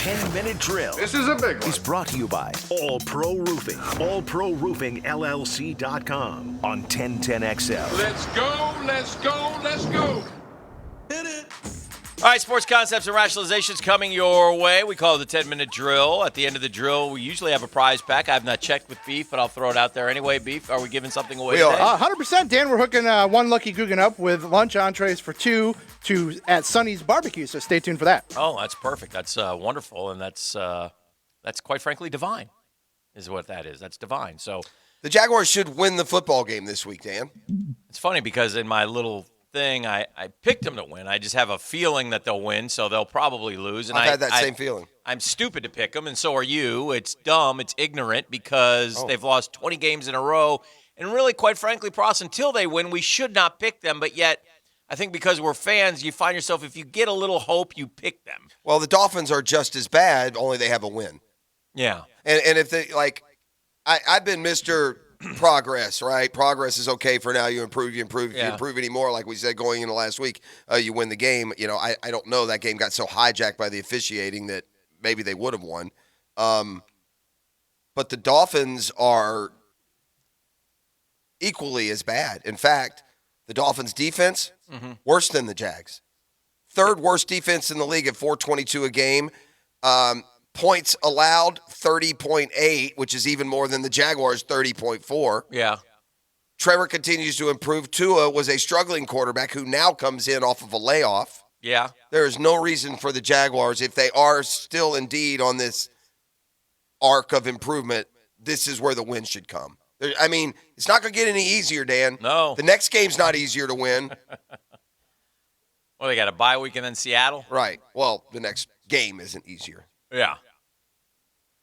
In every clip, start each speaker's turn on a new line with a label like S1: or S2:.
S1: 10-minute drill.
S2: This is a big one.
S1: Is brought to you by All Pro Roofing. AllProRoofingLLC.com on 1010XL.
S2: Let's go, let's go, let's go.
S3: Hit it. All right, sports concepts and rationalizations coming your way. We call it the 10-minute drill. At the end of the drill, we usually have a prize pack. I have not checked with Beef, but I'll throw it out there anyway. Beef, are we giving something away today?
S4: 100%, Dan. We're hooking one lucky Guggen up with lunch entrees for two at Sonny's Barbecue, so stay tuned for that.
S3: Oh, that's perfect. That's wonderful, and that's quite frankly divine is what that is. That's divine. So
S5: the Jaguars should win the football game this week, Dan.
S3: it's funny because in my little thing, I picked them to win. I just have a feeling that they'll win, so they'll probably lose. And
S5: I've had that same feeling. I'm
S3: stupid to pick them, and so are you. It's dumb. It's ignorant because they've lost 20 games in a row. And really, quite frankly, Pross, until they win, we should not pick them. But yet, I think because we're fans, you find yourself, if you get a little hope, you pick them.
S5: Well, the Dolphins are just as bad, only they have a win.
S3: Yeah.
S5: And if they, like, I've been Mr. Progress, right? Progress is okay for now. You improve. If you improve anymore, like we said going into last week, you win the game. You know, I don't know. That game got so hijacked by the officiating that maybe they would have won. But the Dolphins are equally as bad. In fact, the Dolphins' defense, worse than the Jags. Third worst defense in the league at 422 a game. Points allowed, 30.8, which is even more than the Jaguars' 30.4.
S3: Yeah.
S5: Trevor continues to improve. Tua was a struggling quarterback who now comes in off of a layoff.
S3: Yeah.
S5: There is no reason for the Jaguars, if they are still indeed on this arc of improvement, this is where the win should come. I mean, it's not going to get any easier, Dan.
S3: No.
S5: The next game's not easier to win.
S3: Well, they got a bye week and then Seattle?
S5: Right. Well, the next game isn't easier.
S3: Yeah.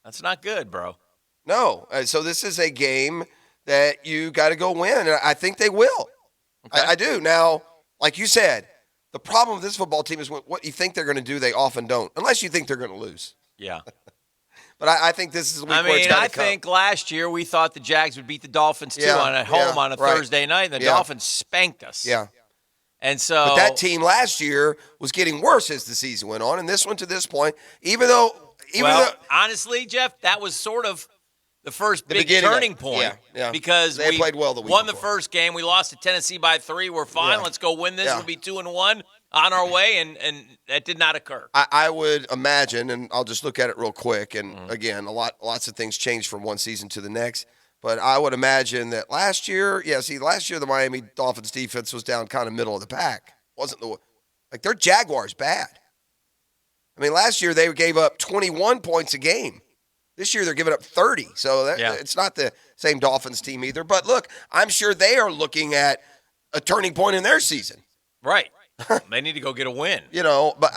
S3: That's not good, bro.
S5: No. So this is a game that you got to go win, and I think they will. Okay. I do. Now, like you said, the problem with this football team is what you think they're going to do, they often don't, unless you think they're going to lose.
S3: Yeah.
S5: But I think this is a week where it's
S3: I think last year we thought the Jags would beat the Dolphins, too, at home on a Thursday night, and the Dolphins spanked us.
S5: Yeah.
S3: And so,
S5: but that team last year was getting worse as the season went on, and this one to this point, even though
S3: honestly, Jeff, that was sort of the first big turning point.
S5: Yeah.
S3: Because
S5: they
S3: we
S5: played well the week
S3: won
S5: before.
S3: The first game. We lost to Tennessee by 3. We're fine.
S5: Yeah.
S3: Let's go win this. We'll be 2-1 on our way, and that did not occur.
S5: I would imagine, and I'll just look at it real quick, and again, lots of things changed from one season to the next. But I would imagine that last year the Miami Dolphins defense was down kind of middle of the pack. Their Jaguars bad. I mean, last year they gave up 21 points a game. This year they're giving up 30. So it's not the same Dolphins team either. But look, I'm sure they are looking at a turning point in their season.
S3: Right. They need to go get a win.
S5: But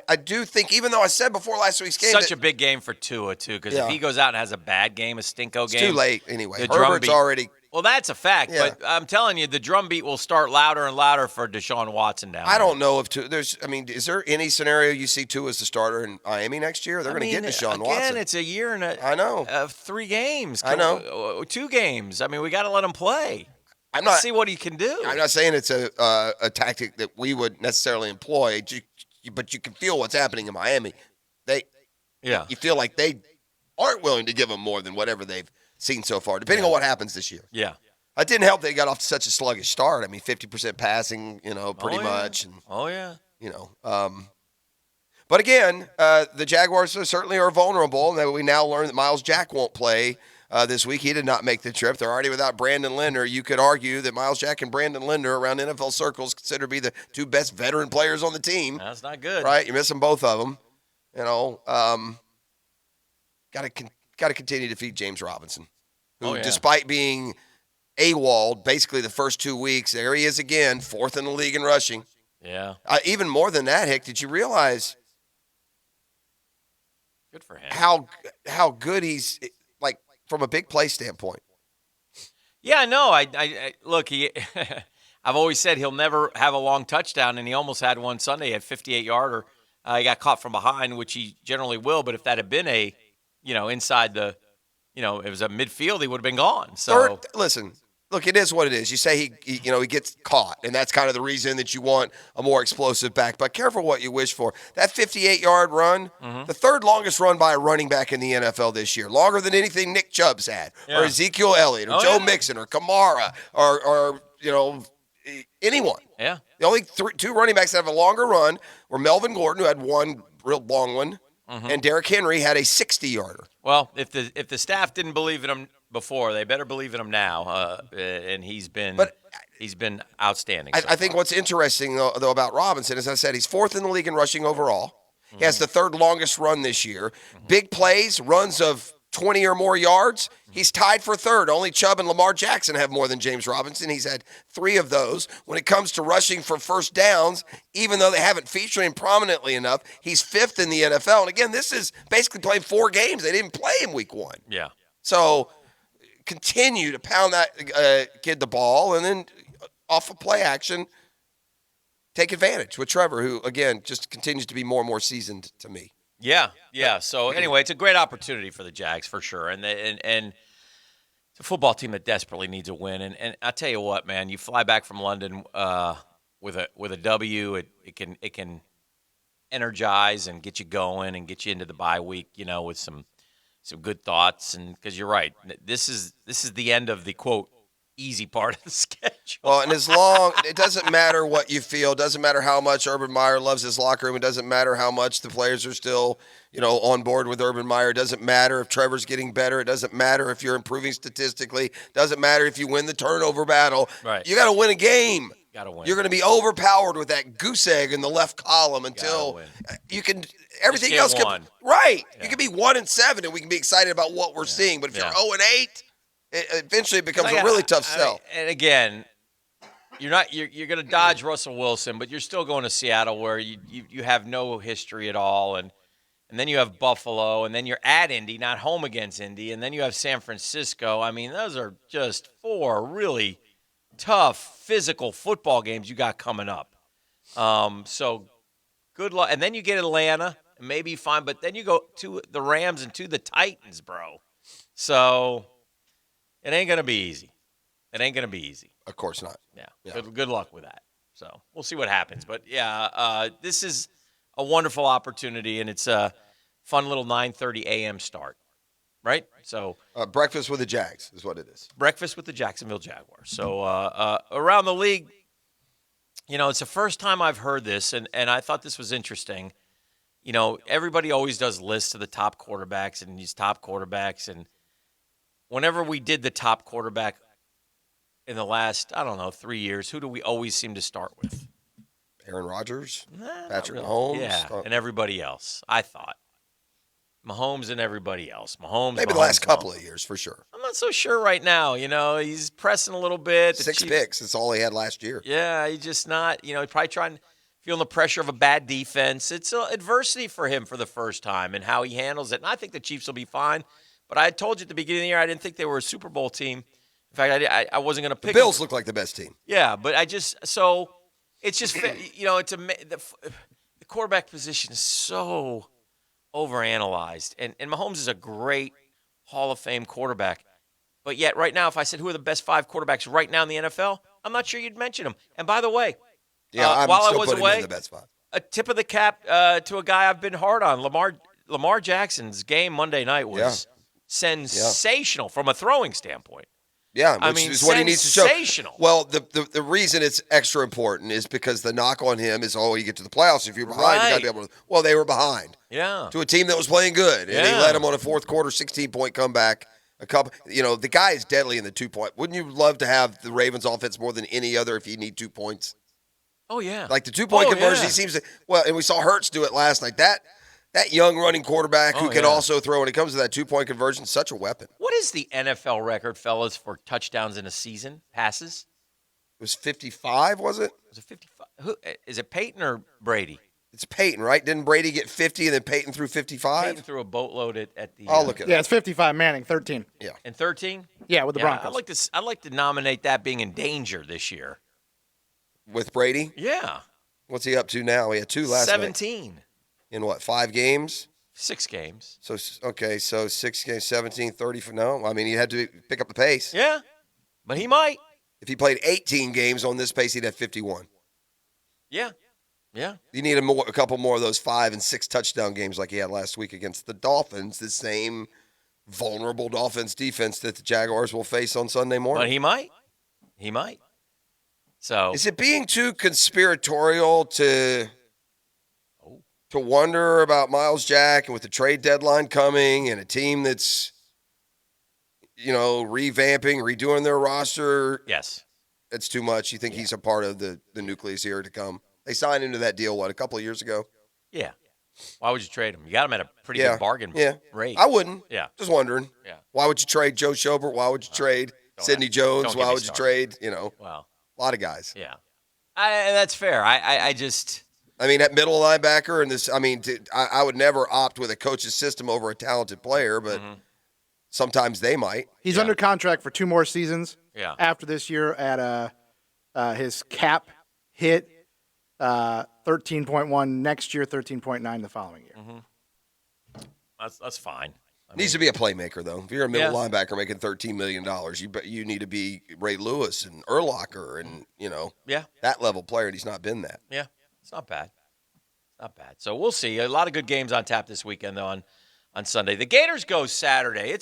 S5: I do think, even though I said before last week's game.
S3: Such a big game for Tua, too, because if he goes out and has a bad game, a stinko game.
S5: It's too late anyway. Herbert's already.
S3: Well, that's a fact, but I'm telling you, the drumbeat will start louder and louder for Deshaun Watson down there.
S5: I don't know if is there any scenario you see Tua as the starter in Miami next year? They're going to get Deshaun Watson.
S3: Again, it's a year and
S5: I know.
S3: 3 games.
S5: I know.
S3: 2 games. I mean, we got to let him play. Let's see what he can do.
S5: I'm not saying it's a tactic that we would necessarily employ, but you can feel what's happening in Miami. You feel like they aren't willing to give him more than whatever they've seen so far, depending on what happens this year.
S3: Yeah.
S5: It didn't help they got off to such a sluggish start. I mean, 50% passing, pretty much. And, but again, the Jaguars certainly are vulnerable. And we now learn that Miles Jack won't play this week. He did not make the trip. They're already without Brandon Linder. You could argue that Miles Jack and Brandon Linder around NFL circles considered to be the 2 best veteran players on the team.
S3: That's not good.
S5: Right? You're missing both of them. Got to continue to feed James Robinson, who, despite being AWOL basically the first 2 weeks, there he is again, 4th in the league in rushing.
S3: Yeah.
S5: Even more than that, Hick, did you realize
S3: good for him
S5: how good he's, like, from a big play standpoint?
S3: Yeah, no. I look, I've always said he'll never have a long touchdown, and he almost had one Sunday at 58-yarder. He got caught from behind, which he generally will, but if that had been inside the, it was a midfield, he would have been gone. So
S5: listen, look, it is what it is. You say he gets caught, and that's kind of the reason that you want a more explosive back. But careful what you wish for. That 58-yard run, the third longest run by a running back in the NFL this year, longer than anything Nick Chubb's had, or Ezekiel Elliott, or Joe Mixon, or Kamara, or anyone.
S3: Yeah.
S5: The only two running backs that have a longer run were Melvin Gordon, who had one real long one, and Derrick Henry had a 60-yarder.
S3: Well, if the staff didn't believe in him before, they better believe in him now. And he's been outstanding.
S5: I think what's interesting though about Robinson, as I said, he's fourth in the league in rushing overall. He has the third longest run this year. Big plays, runs of 20 or more yards. He's tied for third. Only Chubb and Lamar Jackson have more than James Robinson. He's had 3 of those. When it comes to rushing for first downs, even though they haven't featured him prominently enough, he's 5th in the NFL. And again, this is basically playing 4 games. They didn't play him week 1.
S3: Yeah.
S5: So continue to pound that kid the ball, and then off of play action, take advantage with Trevor, who, again, just continues to be more and more seasoned to me.
S3: Yeah. So anyway, it's a great opportunity for the Jags for sure, and it's a football team that desperately needs a win. And I tell you what, man, you fly back from London with a W, it can energize and get you going and get you into the bye week, with some good thoughts. And because you're right, this is the end of the quote easy part of the schedule.
S5: Well, and it doesn't matter what you feel. It doesn't matter how much Urban Meyer loves his locker room. It doesn't matter how much the players are still, on board with Urban Meyer. It doesn't matter if Trevor's getting better. It doesn't matter if you're improving statistically. It doesn't matter if you win the turnover battle.
S3: Right.
S5: You got to win a game.
S3: Got to win.
S5: You're going to be overpowered with that goose egg in the left column until you can. Everything else can. Right. Yeah. You can be 1-7, and we can be excited about what we're seeing. But if you're 0-8. Eventually, it becomes a really tough sell.
S3: And again, you're going to dodge Russell Wilson, but you're still going to Seattle, where you have no history at all, and then you have Buffalo, and then you're at Indy, not home against Indy, and then you have San Francisco. I mean, those are just 4 really tough physical football games you got coming up. So good luck, and then you get Atlanta, and maybe fine, but then you go to the Rams and to the Titans, bro. So. It ain't going to be easy.
S5: Of course not.
S3: Yeah. Good luck with that. So we'll see what happens. But, this is a wonderful opportunity, and it's a fun little 9:30 a.m. start, right? So
S5: breakfast with the Jags is what it is.
S3: Breakfast with the Jacksonville Jaguars. So around the league, it's the first time I've heard this, and I thought this was interesting. Everybody always does lists of the top quarterbacks and these top quarterbacks, and whenever we did the top quarterback in the last, 3 years, who do we always seem to start with?
S5: Aaron Rodgers, Patrick
S3: really.
S5: Mahomes.
S3: Yeah, and everybody else, I thought. Mahomes and everybody else.
S5: Maybe the last couple of years, for sure.
S3: I'm not so sure right now. He's pressing a little bit.
S5: 6 picks. That's all he had last year.
S3: Yeah, he's just not, he's probably feeling the pressure of a bad defense. It's adversity for him for the first time and how he handles it. And I think the Chiefs will be fine. But I told you at the beginning of the year I didn't think they were a Super Bowl team. In fact, I wasn't going to pick
S5: the Bills
S3: them.
S5: look like the best team.
S3: Yeah, but it's just the quarterback position is so overanalyzed. And Mahomes is a great Hall of Fame quarterback. But yet right now, if I said who are the best 5 quarterbacks right now in the NFL, I'm not sure you'd mention them. And by the way,
S5: I'm
S3: while
S5: still
S3: I was
S5: putting
S3: away,
S5: him in the best 5.
S3: A tip of the cap to a guy I've been hard on, Lamar Jackson's game Monday night was sensational from a throwing standpoint.
S5: Yeah, which is what he needs to show.
S3: Sensational.
S5: Well, the reason it's extra important is because the knock on him is, you get to the playoffs. If you're behind, you got to be able to. Well, they were behind.
S3: Yeah.
S5: To a team that was playing good, and he led them on a fourth quarter 16-point comeback. The guy is deadly in the 2-point. Wouldn't you love to have the Ravens offense more than any other if you need 2 points?
S3: Oh yeah.
S5: Like the 2-point conversion, he seems to. Well, and we saw Hurts do it last night. That young running quarterback who can also throw when it comes to that 2-point conversion, such a weapon.
S3: What is the NFL record, fellas, for touchdowns in a season, passes?
S5: It was 55, was it?
S3: Was it 55? Who is it, Peyton or Brady?
S5: It's Peyton, right? Didn't Brady get 50 and then Peyton threw 55?
S3: Peyton threw a boatload at the.
S5: I'll look at it.
S4: Yeah, it's 55. Manning, 13.
S5: Yeah.
S3: And 13?
S4: Yeah, with the Broncos.
S3: I'd like to nominate that being in danger this year.
S5: With Brady?
S3: Yeah.
S5: What's he up to now? He had 2 last
S3: 17.
S5: night. In what, 5 games?
S3: 6 games.
S5: So 6 games, 17, 30 for no. I mean, he had to pick up the pace.
S3: Yeah, but he might.
S5: If he played 18 games on this pace, he'd have 51.
S3: Yeah.
S5: You need a couple more of those 5 and 6 touchdown games like he had last week against the Dolphins, the same vulnerable Dolphins defense that the Jaguars will face on Sunday morning.
S3: But he might. So
S5: is it being too conspiratorial to wonder about Miles Jack and with the trade deadline coming and a team that's revamping, redoing their roster?
S3: Yes.
S5: It's too much. You think he's a part of the nucleus here to come? They signed into that deal, a couple of years ago?
S3: Yeah. Why would you trade him? You got him at a pretty good bargain rate.
S5: I wouldn't.
S3: Yeah.
S5: Just wondering.
S3: Yeah.
S5: Why would you trade Joe Schobert? Why would you trade Sidney Jones? Why would you trade,
S3: Well,
S5: a lot of guys.
S3: yeah. That's fair. I just
S5: – that middle linebacker and this – I would never opt with a coach's system over a talented player, but sometimes they might.
S4: He's under contract for 2 more seasons.
S3: Yeah.
S4: After this year at his cap hit 13.1 next year, 13.9 the following year.
S3: that's fine.
S5: Needs to be a playmaker, though. If you're a middle linebacker making $13 million, you need to be Ray Lewis and Urlacher and, that level player, and he's not been that.
S3: Yeah. It's not bad. So we'll see. A lot of good games on tap this weekend, though, on Sunday. The Gators go Saturday.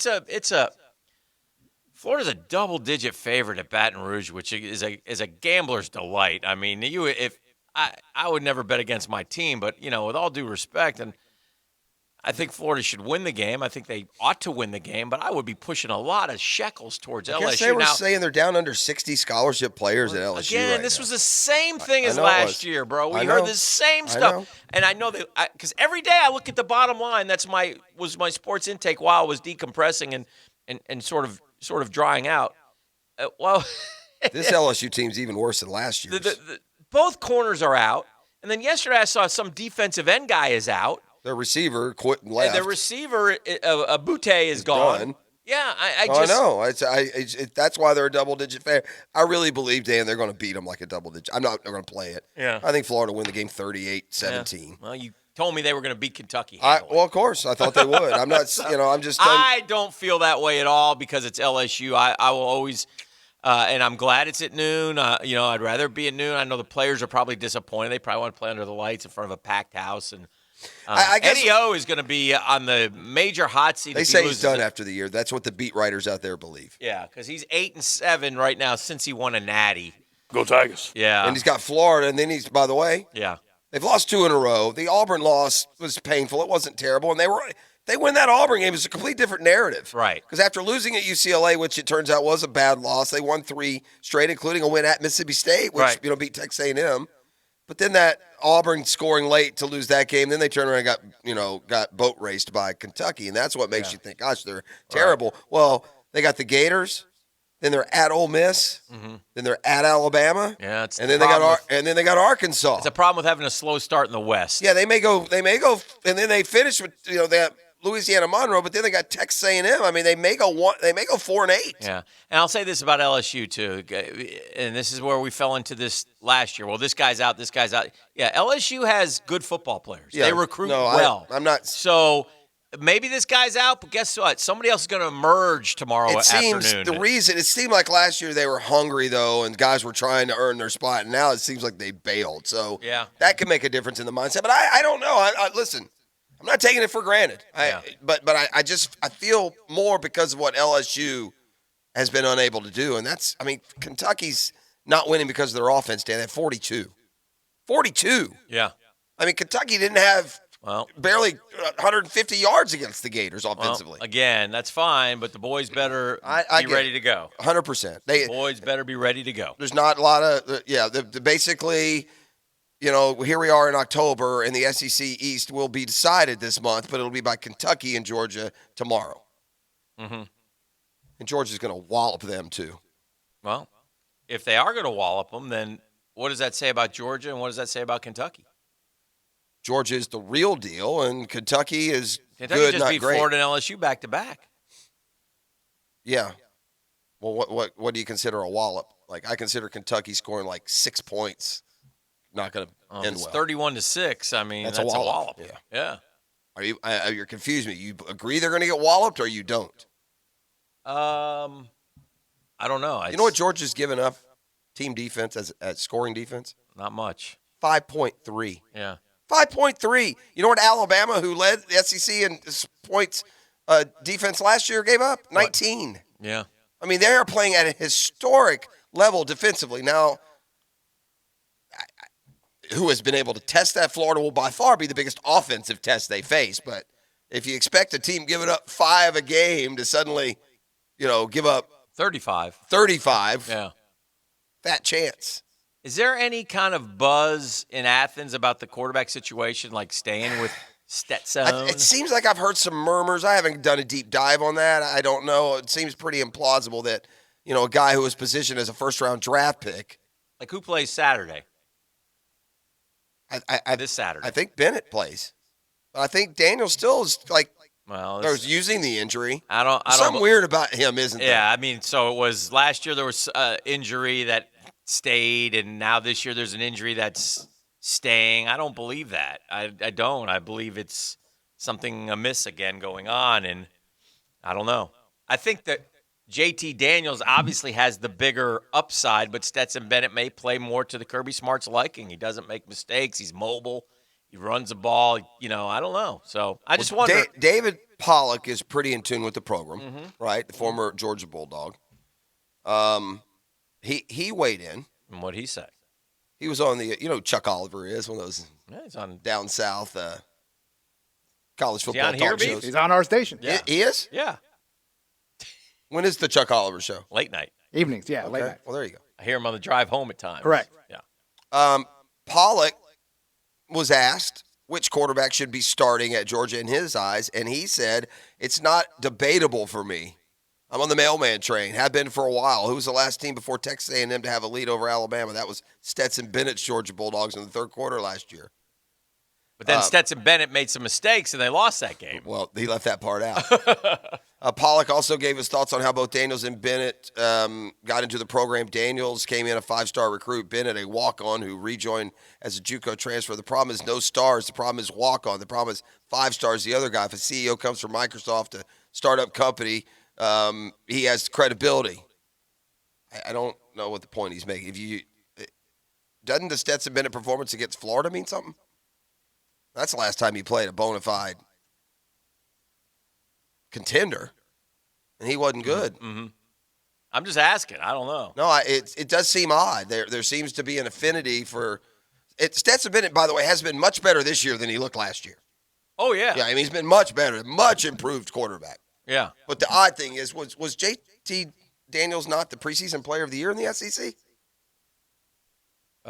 S3: Florida's a double-digit favorite at Baton Rouge, which is a gambler's delight. I mean, I would never bet against my team, but with all due respect, and I think Florida should win the game. I think they ought to win the game, but I would be pushing a lot of shekels towards LSU.
S5: I guess they were saying they're down under 60 scholarship players at LSU.
S3: Again, this was the same thing as last year, bro. We heard the same stuff, and I know that because every day I look at the bottom line. That's was my sports intake while I was decompressing and sort of drying out.
S5: This LSU team's even worse than last year.
S3: Both corners are out, and then yesterday I saw some defensive end guy is out.
S5: Their receiver quit and left.
S3: And their receiver, Abute, is gone.
S5: Done.
S3: Yeah, I
S5: know. That's why they're a double-digit favorite. I really believe, Dan, they're going to beat them like a double-digit. I'm not going to play it.
S3: Yeah.
S5: I think Florida will win the game 38-17.
S3: Yeah. Well, you told me they were going to beat Kentucky.
S5: Well, of course. I thought they would. I'm not, I'm just.
S3: I don't feel that way at all because it's LSU. I will always, and I'm glad it's at noon. I'd rather it be at noon. I know the players are probably disappointed. They probably want to play under the lights in front of a packed house and. I guess Eddie O is going to be on the major hot seat.
S5: They say he's done after the year. That's what the beat writers out there believe.
S3: Yeah, because he's 8-7 right now since he won a Natty.
S2: Go Tigers.
S3: Yeah,
S5: and he's got Florida, and then by the way, they've lost 2 in a row. The Auburn loss was painful. It wasn't terrible, and they win that Auburn game. It's a complete different narrative,
S3: right?
S5: Because after losing at UCLA, which it turns out was a bad loss, they won 3 straight, including a win at Mississippi State, which beat Texas A&M. But then that Auburn scoring late to lose that game, then they turned around and got boat raced by Kentucky, and that's what makes you think, gosh, they're terrible. Right. Well, they got the Gators, then they're at Ole Miss, then they're at Alabama, and then they got Arkansas.
S3: It's a problem with having a slow start in the West.
S5: Yeah, they may go, and then they finish with that Louisiana Monroe, but then they got Texas A&M. I mean, they may go 4-8.
S3: Yeah, and I'll say this about LSU too, and this is where we fell into this last year. Well, this guy's out, this guy's out. Yeah, LSU has good football players. Yeah, they recruit well.
S5: I'm not.
S3: So maybe this guy's out, but guess what? Somebody else is going to emerge tomorrow afternoon.
S5: It seemed like last year they were hungry though, and guys were trying to earn their spot. And now it seems like they bailed. So that can make a difference in the mindset. But I don't know. I listen. I'm not taking it for granted. But I feel more because of what LSU has been unable to do. And Kentucky's not winning because of their offense, Dan. They have 42. 42.
S3: Yeah.
S5: I mean, Kentucky didn't have barely 150 yards against the Gators offensively.
S3: Well, again, that's fine, but the boys better be ready to go.
S5: 100%.
S3: The boys better be ready to go.
S5: There's not a lot of basically – here we are in October, and the SEC East will be decided this month, but it'll be by Kentucky and Georgia tomorrow.
S3: Mm-hmm.
S5: And Georgia's going to wallop them, too.
S3: Well, if they are going to wallop them, then what does that say about Georgia, and what does that say about Kentucky?
S5: Georgia is the real deal, and Kentucky is good,
S3: just
S5: not
S3: beat
S5: great.
S3: Florida and LSU back-to-back.
S5: Yeah. Well, what do you consider a wallop? Like, I consider Kentucky scoring like 6 points. Not going to end
S3: it's
S5: well.
S3: 31-6. I mean, that's a wallop. Yeah.
S5: You're confused me. You agree they're going to get walloped, or you don't?
S3: I don't know.
S5: You know what Georgia's given up team defense as scoring defense?
S3: Not much.
S5: 5.3.
S3: Yeah.
S5: 5.3. You know what Alabama, who led the SEC in points defense last year, gave up? 19.
S3: Yeah.
S5: I mean, they are playing at a historic level defensively. Now, who has been able to test that? Florida will by far be the biggest offensive test they face. But if you expect a team giving up 5 a game to suddenly, give up
S3: 35.
S5: 35,
S3: Yeah.
S5: fat chance.
S3: Is there any kind of buzz in Athens about the quarterback situation, like staying with Stetson?
S5: It seems like I've heard some murmurs. I haven't done a deep dive on that. I don't know. It seems pretty implausible that, a guy who was positioned as a first-round draft pick.
S3: Like, who plays Saturday? This Saturday.
S5: I think Bennett plays. I think Daniel still is using the injury.
S3: I don't.
S5: Something weird about him, isn't there?
S3: Yeah, I mean, so it was last year there was injury that stayed, and now this year there's an injury that's staying. I don't believe that. I don't. I believe it's something amiss again going on, and I don't know. I think that JT Daniels obviously has the bigger upside, but Stetson Bennett may play more to the Kirby Smart's liking. He doesn't make mistakes. He's mobile. He runs the ball. I don't know. So I just wonder.
S5: David Pollock is pretty in tune with the program, right? The former Georgia Bulldog. He weighed in.
S3: And what'd he say?
S5: He was on the, Chuck Oliver is one of those
S3: He's on
S5: down south college football
S3: on here,
S5: talk
S3: Beef?
S5: shows.
S4: He's on our station.
S3: Yeah.
S5: He is?
S3: Yeah.
S5: When is the Chuck Oliver show?
S3: Late night.
S4: Evenings, yeah, late
S5: Okay.
S4: night.
S5: Well, there you go.
S3: I hear him on the drive home at times.
S4: Correct.
S3: Yeah.
S5: Pollock was asked which quarterback should be starting at Georgia in his eyes, and he said, it's not debatable for me. I'm on the mailman train, have been for a while. Who was the last team before Texas A&M to have a lead over Alabama? That was Stetson Bennett's Georgia Bulldogs in the third quarter last year.
S3: But then Stetson Bennett made some mistakes, and they lost that game.
S5: Well, he left that part out. Pollock also gave his thoughts on how both Daniels and Bennett got into the program. Daniels came in a 5-star recruit. Bennett, a walk-on who rejoined as a JUCO transfer. The problem is no stars. The problem is walk-on. The problem is 5 stars. The other guy, if a CEO comes from Microsoft, a startup company, he has credibility. I don't know what the point he's making. Doesn't the Stetson Bennett performance against Florida mean something? That's the last time he played a bona fide contender, and he wasn't good.
S3: Mm-hmm. I'm just asking. I don't know.
S5: No, it does seem odd. There seems to be an affinity for it. Stetson Bennett, by the way, has been much better this year than he looked last year.
S3: Oh, yeah.
S5: Yeah, I mean, he's been much better, much improved quarterback.
S3: Yeah.
S5: But the odd thing is, was JT Daniels not the preseason player of the year in the SEC?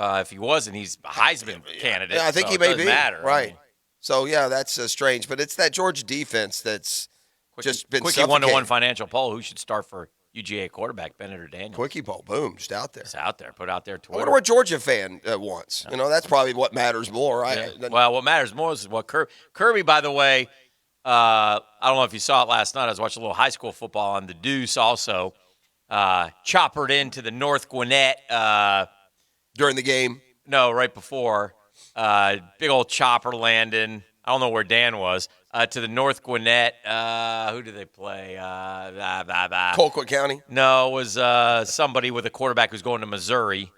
S3: If he wasn't, he's a Heisman candidate.
S5: Yeah, I think
S3: so
S5: he
S3: it
S5: may
S3: doesn't
S5: be.
S3: matter.
S5: Right.
S3: I mean,
S5: So, yeah, that's strange. But it's that Georgia defense that's just been
S3: Quickie
S5: suffocating.
S3: 1-to-1 financial poll. Who should start for UGA quarterback, Bennett or Daniels?
S5: Quickie ball, boom, just out there.
S3: It's out there. Put out there
S5: I
S3: Twitter.
S5: wonder what Georgia fan wants. That's probably what matters more. Right?
S3: Yeah. Well, what matters more is what Kirby, by the way, I don't know if you saw it last night. I was watching a little high school football on the Deuce also. Choppered into the North Gwinnett.
S5: During the game?
S3: No, right before. Big old chopper landing. I don't know where Dan was. To the North Gwinnett. Who did they play?
S5: Colquitt County?
S3: No, it was somebody with a quarterback who's going to Missouri.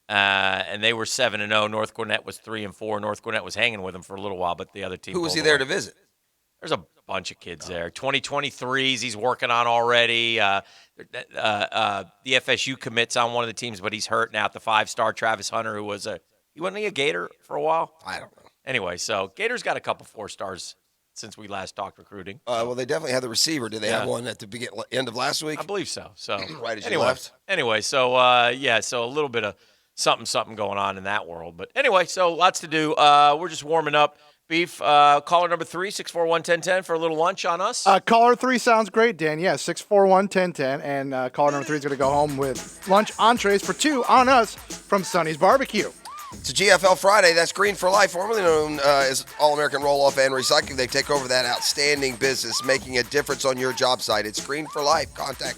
S3: And they were 7-0. North Gwinnett was 3-4. North Gwinnett was hanging with them for a little while, but the other team.
S5: Who was he
S3: pulled
S5: there
S3: away.
S5: to visit?
S3: There's a bunch of kids there. 2023s he's working on already. The FSU commits on one of the teams, but he's hurt now. The 5-star Travis Hunter, who was he wasn't he a Gator for a while?
S5: I don't know.
S3: Anyway, so Gators got a couple 4-stars since we last talked recruiting.
S5: Well, they definitely had the receiver. Did they have one at the end of last week?
S3: I believe so. So
S5: Right as you
S3: anyway,
S5: left?
S3: Anyway, so so a little bit of something going on in that world. But anyway, so lots to do. We're just warming up. Beef, caller number 3, 641-1010 for a little lunch on us.
S4: Caller 3 sounds great, Dan. Yeah, 641-1010. And caller number 3 is going to go home with lunch entrees for 2 on us from Sonny's Barbecue.
S5: It's a GFL Friday. That's Green for Life, formerly known as All-American Roll-Off and Recycling. They take over that outstanding business, making a difference on your job site. It's Green for Life. Contact